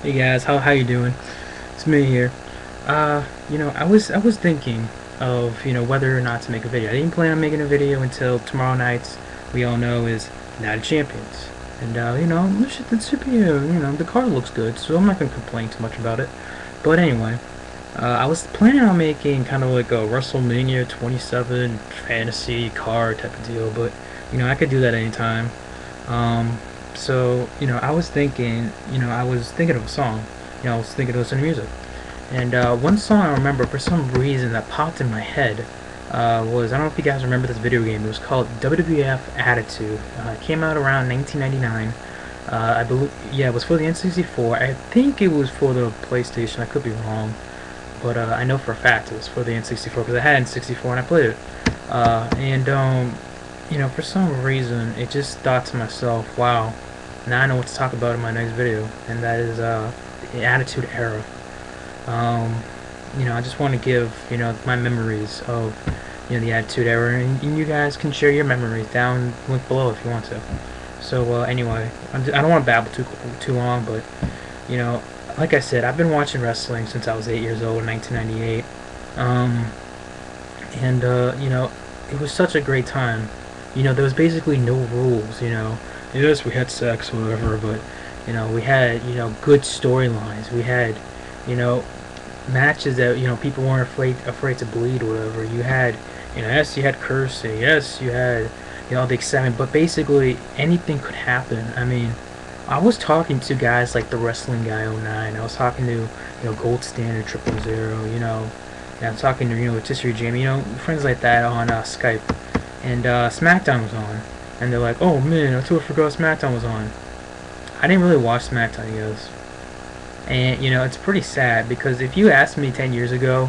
Hey guys, how you doing? It's me here. I was thinking of whether or not to make a video. I didn't plan on making a video until tomorrow night. We all know is Night of Champions, and this should be the card looks good, so I'm not gonna complain too much about it. But anyway, I was planning on making kind of like a WrestleMania 27 fantasy card type of deal, but I could do that anytime. So I was thinking of a song. I was thinking of some music. And one song I remember for some reason that popped in my head was, I don't know if you guys remember this video game. It was called WWF Attitude. It came out around 1999. I believe, yeah, it was for the N64. I think it was for the PlayStation. I could be wrong, but I know for a fact it was for the N64 because I had N64 and I played it. For some reason, it just thought to myself, wow, now I know what to talk about in my next video, and that is the Attitude Era. I just want to give, my memories of, the Attitude Era, and you guys can share your memories down link below if you want to. So, anyway, I don't want to babble too long, but, you know, like I said, I've been watching wrestling since I was 8 years old in 1998. It was such a great time. There was basically no rules. Yes, we had sex, whatever, but, we had, good storylines. We had, you know, matches that, people weren't afraid to bleed or whatever. You had, yes, you had cursing. Yes, you had, the excitement, but basically anything could happen. I mean, I was talking to guys like the Wrestling Guy '09. I was talking to, Gold Standard 000, and I'm talking to, Rotisserie Jamie, friends like that on Skype. And SmackDown was on, and they're like, "Oh man, I totally forgot SmackDown was on." I didn't really watch SmackDown, you guys, and it's pretty sad because if you asked me 10 years ago,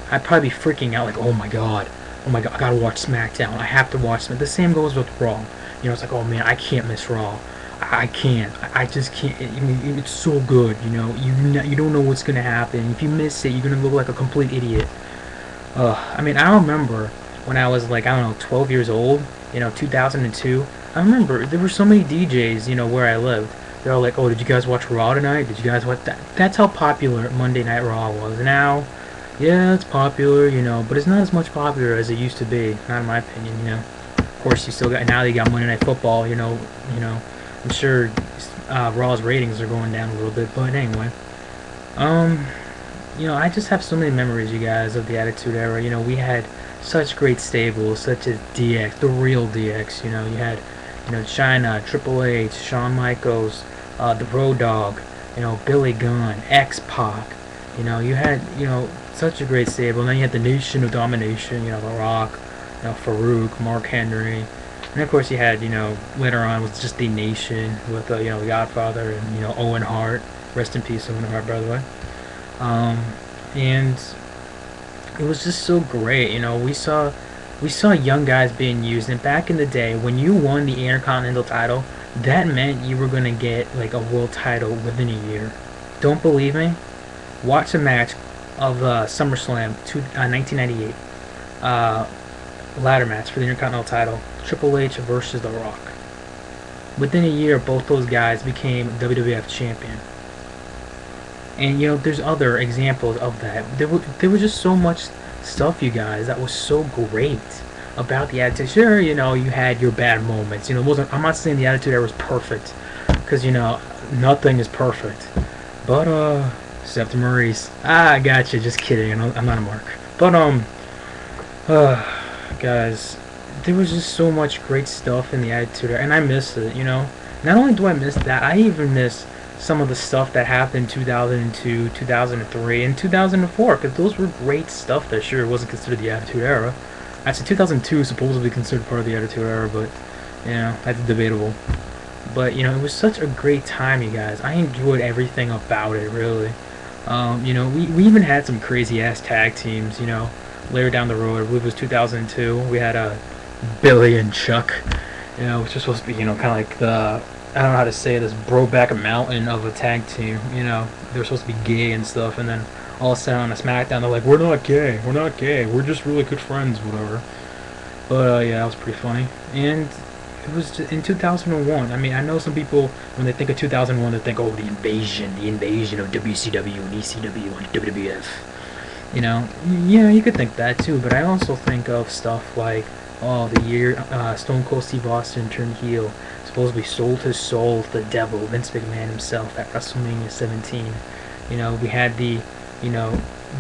I'd probably be freaking out like, oh my god, I gotta watch SmackDown. I have to watch SmackDown. The same goes with Raw. It's like, oh man, I can't miss Raw. I can't. I just can't. I mean, it's so good. You don't know what's gonna happen. If you miss it, you're gonna look like a complete idiot. I mean, I remember when I was like, I don't know, 12 years old, 2002. I remember there were so many DJs, where I lived. They're all like, oh, did you guys watch Raw tonight? Did you guys watch that? That's how popular Monday Night Raw was. Now, yeah, it's popular, but it's not as much popular as it used to be, not in my opinion. Of course, you still got, now they got Monday Night Football, I'm sure Raw's ratings are going down a little bit, but anyway. I just have so many memories, you guys, of the Attitude Era. We had such great stables, such as DX, the real DX. You had, China, Triple H, Shawn Michaels, the Road Dogg, Billy Gunn, X-Pac. You had, such a great stable. And then you had the Nation of Domination, The Rock, Farouk, Mark Henry. And of course you had, later on was just the Nation with, the Godfather and, Owen Hart. Rest in peace, Owen Hart, by the way. And it was just so great. We saw young guys being used, and back in the day, when you won the Intercontinental title, that meant you were gonna get like a world title within a year. Don't believe me? Watch a match of SummerSlam 1998 ladder match for the Intercontinental title, Triple H versus The Rock. Within a year, both those guys became WWF champion. And there's other examples of that. There was just so much stuff, you guys, that was so great about the Attitude. Sure, you had your bad moments. It wasn't. I'm not saying the Attitude Era was perfect, because nothing is perfect. But except Maurice. I gotcha. Just kidding. I'm not a mark. But guys, there was just so much great stuff in the Attitude Era, and I miss it. Not only do I miss that, I even miss some of the stuff that happened in 2002, 2003, and 2004, because those were great stuff that sure wasn't considered the Attitude Era. Actually, 2002 is supposedly considered part of the Attitude Era, but, that's debatable. But, it was such a great time, you guys. I enjoyed everything about it, really. We even had some crazy-ass tag teams, later down the road. I believe it was 2002. We had Billy and Chuck, which was supposed to be, kind of like the, I don't know how to say this, Brokeback Mountain of a tag team. They were supposed to be gay and stuff, and then all of a sudden on a SmackDown, they're like, we're not gay, we're just really good friends, whatever. But yeah, that was pretty funny. And It was just in 2001. I mean, I know some people when they think of 2001, they think, oh, the invasion of WCW and ECW and WWF. You know, yeah, you could think that too, but I also think of stuff like, oh, the year Stone Cold Steve Austin turned heel, supposedly sold his soul to the devil, Vince McMahon himself, at WrestleMania 17. You know, we had you know,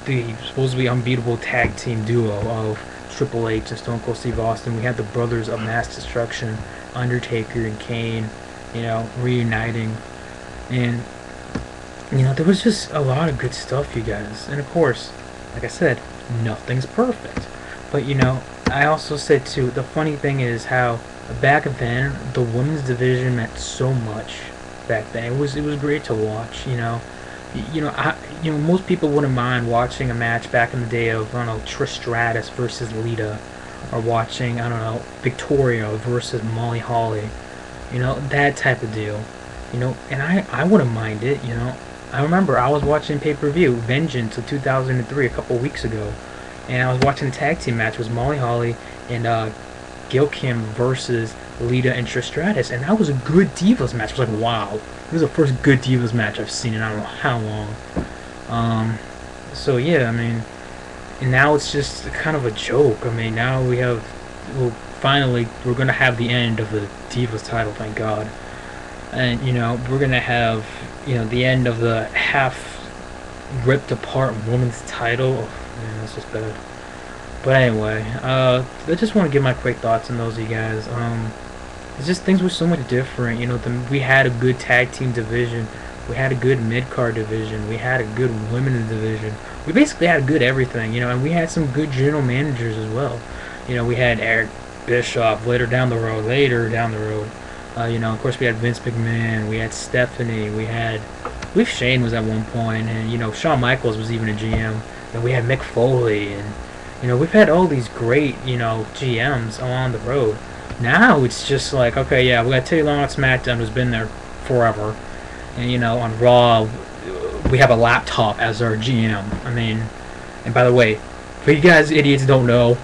the supposedly unbeatable tag team duo of Triple H and Stone Cold Steve Austin. We had the brothers of Mass Destruction, Undertaker and Kane, you know, reuniting. And, you know, there was just a lot of good stuff, you guys. And of course, like I said, nothing's perfect. But, you know, I also said too, the funny thing is how back then the women's division meant so much back then. It was great to watch, you know. You know, most people wouldn't mind watching a match back in the day of, I don't know, Trish Stratus versus Lita, or watching, I don't know, Victoria versus Molly Holly, you know, that type of deal, you know, and I wouldn't mind it, you know. I remember I was watching pay-per-view Vengeance of 2003 a couple weeks ago, and I was watching the tag team match with Molly Holly and Gail Kim versus Lita and Trish Stratus, and that was a good Divas match. I was like, wow, this is the first good Divas match I've seen in I don't know how long. So yeah, I mean, and now it's just kind of a joke. I mean, now we have, well, finally, we're gonna have the end of the Divas title, thank God, and you know, we're gonna have, you know, the end of the half ripped apart women's title. Oh, man, that's just bad. But anyway, I just want to give my quick thoughts on those, you guys. It's just things were so much different. You know, we had a good tag team division. We had a good mid-card division. We had a good women's division. We basically had a good everything, you know, and we had some good general managers as well. You know, we had Eric Bischoff later down the road. You know, of course, we had Vince McMahon. We had Stephanie. I believe Shane was at one point, and, you know, Shawn Michaels was even a GM. And we had Mick Foley, and, you know, we've had all these great, you know, GMs along the road. Now it's just like, okay, yeah, we got Teddy Long on SmackDown, who's been there forever, and, you know, on Raw we have a laptop as our GM. I mean, and by the way, for you guys idiots who don't know,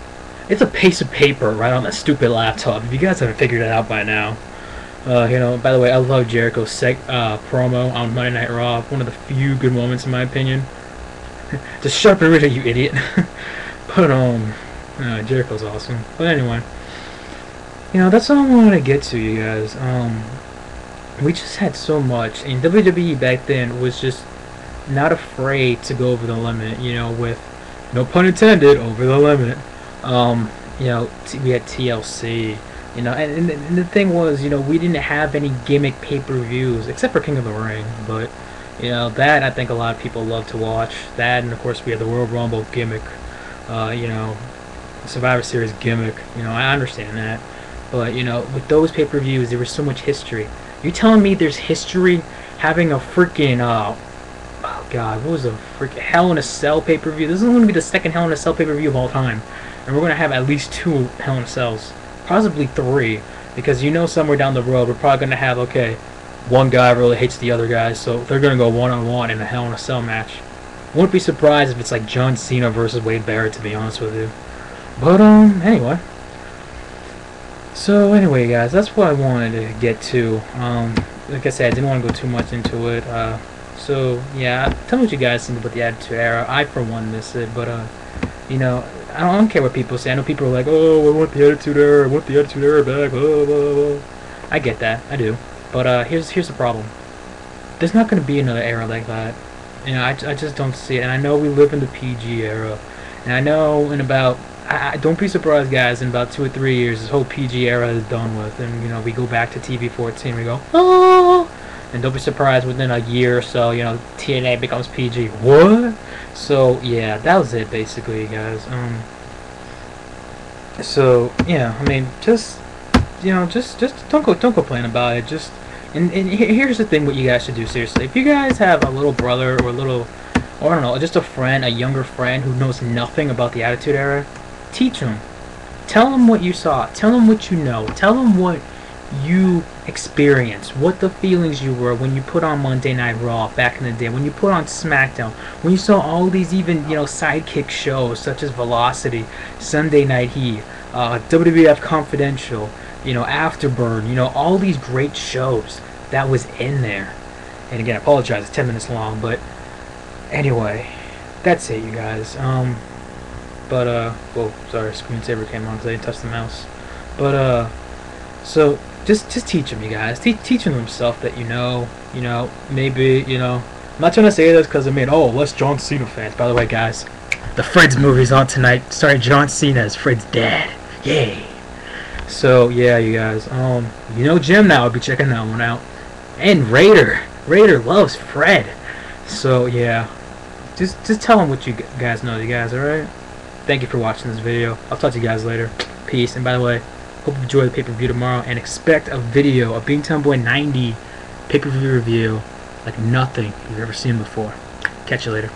it's a piece of paper right on that stupid laptop. If you guys haven't figured it out by now, you know. By the way, I love Jericho's promo on Monday Night Raw. One of the few good moments, in my opinion. Just shut up and read it, you idiot. But Jericho's awesome. But anyway, you know, that's all I wanted to get to, you guys. We just had so much, and WWE back then was just not afraid to go over the limit, you know, with, no pun intended, over the limit. You know, we had TLC, you know, and the thing was, you know, we didn't have any gimmick pay-per-views, except for King of the Ring, but, you know, that I think a lot of people love to watch. That, and of course we had the Royal Rumble gimmick, you know, Survivor Series gimmick, you know, I understand that. But, you know, with those pay-per-views, there was so much history. You're telling me there's history having a freaking, oh god, what was the freaking Hell in a Cell pay-per-view? This is going to be the second Hell in a Cell pay-per-view of all time. And we're going to have at least 2 Hell in a Cells. Possibly 3. Because you know somewhere down the road, we're probably going to have, okay, one guy really hates the other guy, so they're going to go one-on-one in a Hell in a Cell match. Wouldn't be surprised if it's like John Cena versus Wade Barrett, to be honest with you. But, anyway. So anyway, guys, that's what I wanted to get to. Like I said, I didn't want to go too much into it. So yeah, tell me what you guys think about the Attitude Era. I, for one, miss it, but you know, I don't care what people say. I know people are like, oh, I want the Attitude Era. I want the Attitude Era back. Blah, blah, blah. I get that, I do. But here's the problem. There's not going to be another era like that. You know, I just don't see it. And I know we live in the PG era, and I know in about, don't be surprised, guys, in about 2 or 3 years, this whole PG era is done with, and, you know, we go back to TV 14, we go, oh, and don't be surprised within a year or so, you know, TNA becomes PG. What? So, yeah, that was it, basically, guys. So, yeah, I mean, just, you know, just don't complain about it, just, and here's the thing what you guys should do, seriously. If you guys have a little brother or a little, or I don't know, just a friend, a younger friend who knows nothing about the Attitude Era, teach them. Tell them what you saw. Tell them what you know. Tell them what you experienced. What the feelings you were when you put on Monday Night Raw back in the day. When you put on SmackDown. When you saw all these even, you know, sidekick shows such as Velocity, Sunday Night Heat, WWF Confidential, you know, Afterburn, you know, all these great shows that was in there. And again, I apologize, it's 10 minutes long, but anyway, that's it, you guys. Whoa, sorry, screensaver came on because I didn't touch the mouse. So just teach them, you guys. Teach them himself that maybe, I'm not trying to say this because I mean, oh, less John Cena fans. By the way, guys, the Fred's movie's on tonight, starring John Cena as Fred's dad. Yay! So yeah, you guys, Jim now. I'll be checking that one out. And Raider loves Fred. So yeah, just tell him what you guys know, you guys. All right. Thank you for watching this video. I'll talk to you guys later. Peace. And by the way, hope you enjoy the pay-per-view tomorrow and expect a video, a Being Tomboy 90 pay-per-view review like nothing you've ever seen before. Catch you later.